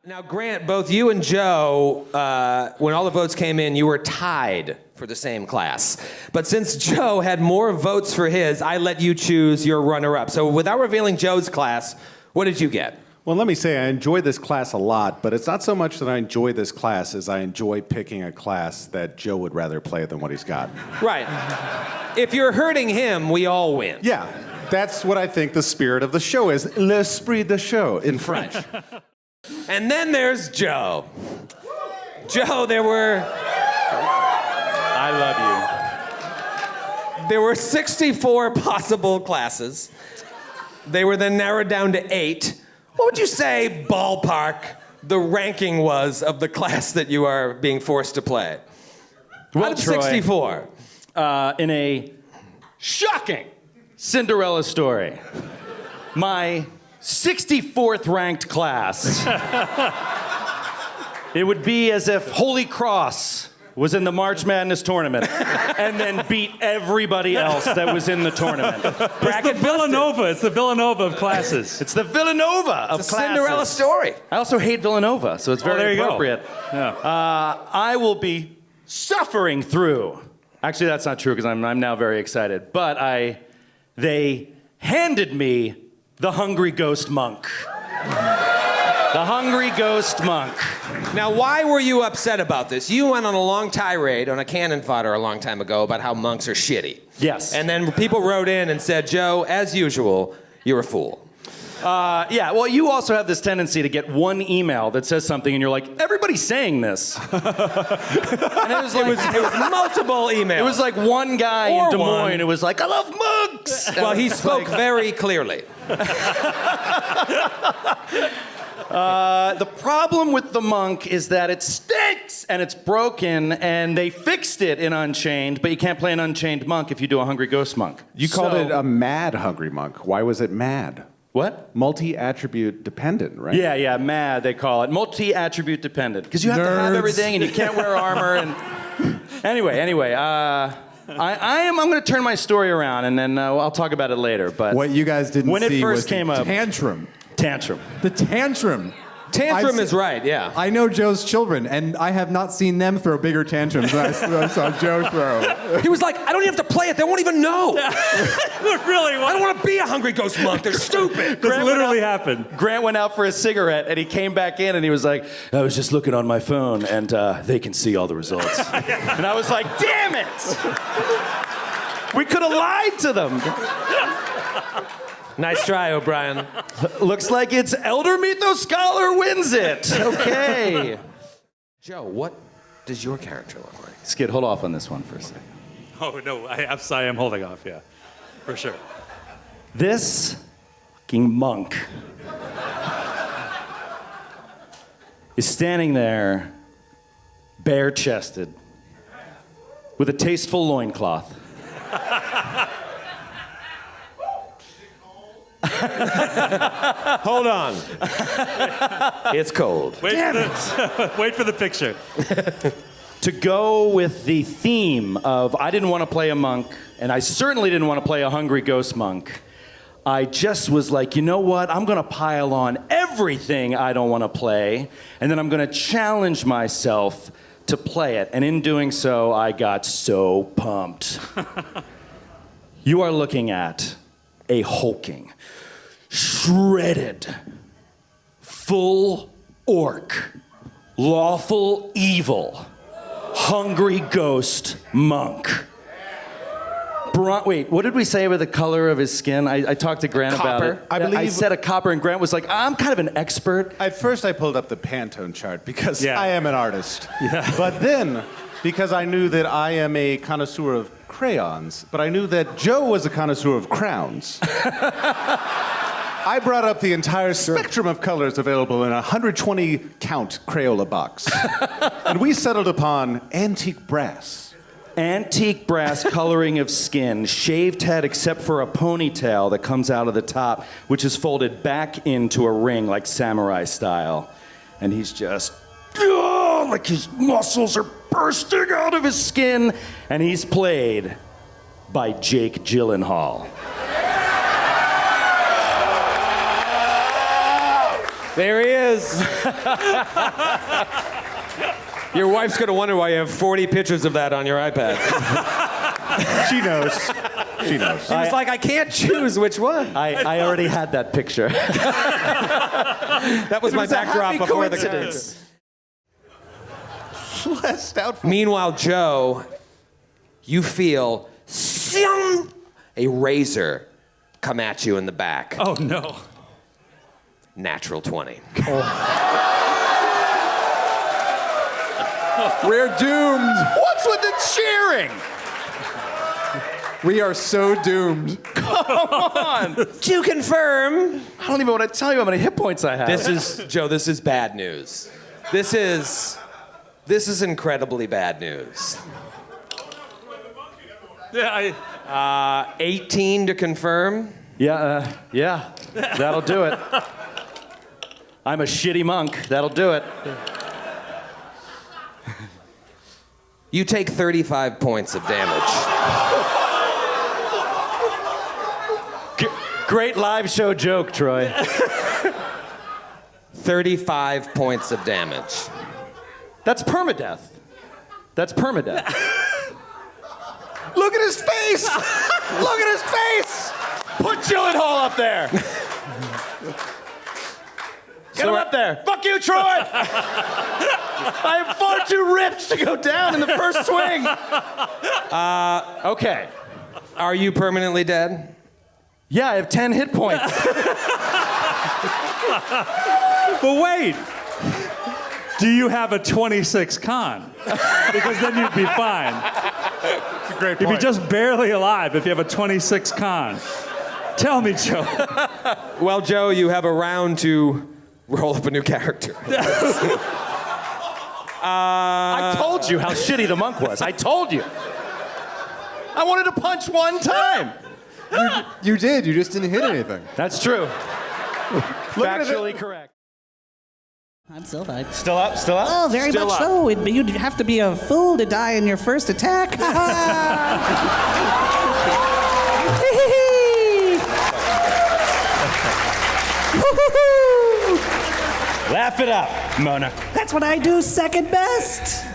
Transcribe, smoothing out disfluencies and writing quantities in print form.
Now, Grant, both you and Joe, when all the votes came in, you were tied for the same class. But since Joe had more votes for his, I let you choose your runner-up. So without revealing Joe's class, what did you get? Well, let me say, I enjoy this class a lot, but it's not so much that I enjoy this class as I enjoy picking a class that Joe would rather play than what he's got. Right. If you're hurting him, we all win. Yeah, that's what I think the spirit of the show is. L'esprit de show in French. And then there's Joe. Joe, there were... I love you. There were 64 possible classes. They were then narrowed down to 8. What would you say, ballpark, the ranking was of the class that you are being forced to play? Well, Out of Troy, 64. In a shocking Cinderella story, my 64th ranked class, it would be as if Holy Cross was in the March Madness tournament and then beat everybody else that was in the tournament. It's the Villanova. It's the Villanova of classes. It's the Villanova of It's a classes. Cinderella story. I also hate Villanova, so it's very there you go. appropriate. Yeah. I will be suffering through. Actually, that's not true because I'm now very excited. But they handed me the Hungry Ghost Monk. The Hungry Ghost Monk. Now, why were you upset about this? You went on a long tirade on a cannon fodder a long time ago about how monks are shitty. Yes. And then people wrote in and said, Joe, as usual, you're a fool. Yeah, well, you also have this tendency to get one email that says something and you're like, everybody's saying this. And it was Multiple emails. It was like one guy Or in Des Moines one. who was like, I love monks! Well, he spoke very clearly. The problem with the monk is that it stinks and it's broken, and they fixed it in Unchained, but you can't play an Unchained monk if you do a Hungry Ghost Monk. You called it a mad hungry monk. Why was it mad? What? Multi-attribute dependent, right? Yeah, mad, they call it. Multi-attribute dependent. Because you have to have Nerds. everything, and you can't wear armor, and... Anyway, I'm going to turn my story around, and then I'll talk about it later, but... What you guys didn't When it see first was came the up- tantrum. Tantrum. The tantrum. Tantrum I've is right, yeah. I know Joe's children, and I have not seen them throw bigger tantrums than I saw Joe throw. He was like, I don't even have to play it. They won't even know. Really? I don't want to be a Hungry Ghost Monk. They're stupid. This literally happened. Grant went out for a cigarette, and he came back in, and he was like, I was just looking on my phone, and they can see all the results. And I was like, damn it! We could have lied to them. Nice try, O'Brien. Looks like it's Elder Mythos Scholar wins it. Okay. Joe, what does your character look like? Skid, hold off on this one for a second. Oh, no, I'm sorry, I'm holding off, yeah. For sure. This fucking monk is standing there, bare-chested, with a tasteful loincloth. Hold on. It's cold. Wait for the picture. To go with the theme of I didn't want to play a monk, and I certainly didn't want to play a Hungry Ghost Monk, I just was like, you know what? I'm going to pile on everything I don't want to play, and then I'm going to challenge myself to play it. And in doing so, I got so pumped. You are looking at a hulking, shredded, full orc, lawful evil, Hungry Ghost Monk. Wait, what did we say about the color of his skin? I talked to Grant about it. I said a copper, and Grant was like, I'm kind of an expert. At first, I pulled up the Pantone chart because Yeah. I am an artist. Yeah. But then, because I knew that I am a connoisseur of crayons, but I knew that Joe was a connoisseur of crowns. I brought up the entire spectrum of colors available in a 120 count Crayola box. And we settled upon antique brass. Antique brass coloring of skin, shaved head except for a ponytail that comes out of the top, which is folded back into a ring like samurai style. And he's just, like his muscles are bursting out of his skin. And he's played by Jake Gyllenhaal. There he is. Your wife's gonna wonder why you have 40 pictures of that on your iPad. She knows. She knows. She was like, I can't choose which one. I already had that picture. That was my backdrop before the coincidence. Less doubtful. Meanwhile, Joe, you feel a razor come at you in the back. Oh, no. Natural 20. We're doomed. What's with the cheering? We are so doomed. To confirm, I don't even want to tell you how many hit points I have. this is bad news. This is incredibly bad news. Yeah, 18 to confirm. Yeah, that'll do it. I'm a shitty monk. That'll do it. You take 35 points of damage. Great live show joke, Troy. 35 points of damage. That's permadeath. That's permadeath. Look at his face! Look at his face! Put Gyllenhaal up there. Get him up there. Fuck you, Troy! I am far too ripped to go down in the first swing. Okay. Are you permanently dead? Yeah, I have 10 hit points. but wait. Do you have a 26 con? Because then you'd be fine. It's a great If you're point. just barely alive, if you have a 26 con. Tell me, Joe. Well, Joe, you have a round to roll up a new character. I told you how shitty the monk was. I told you. I wanted to punch one time. You did. You just didn't hit anything. That's true. Factually correct. I'm still alive. Still up, still up? Oh, very Still much up. so. You'd have to be a fool to die in your first attack. Laugh it up, Mona. That's what I do second best.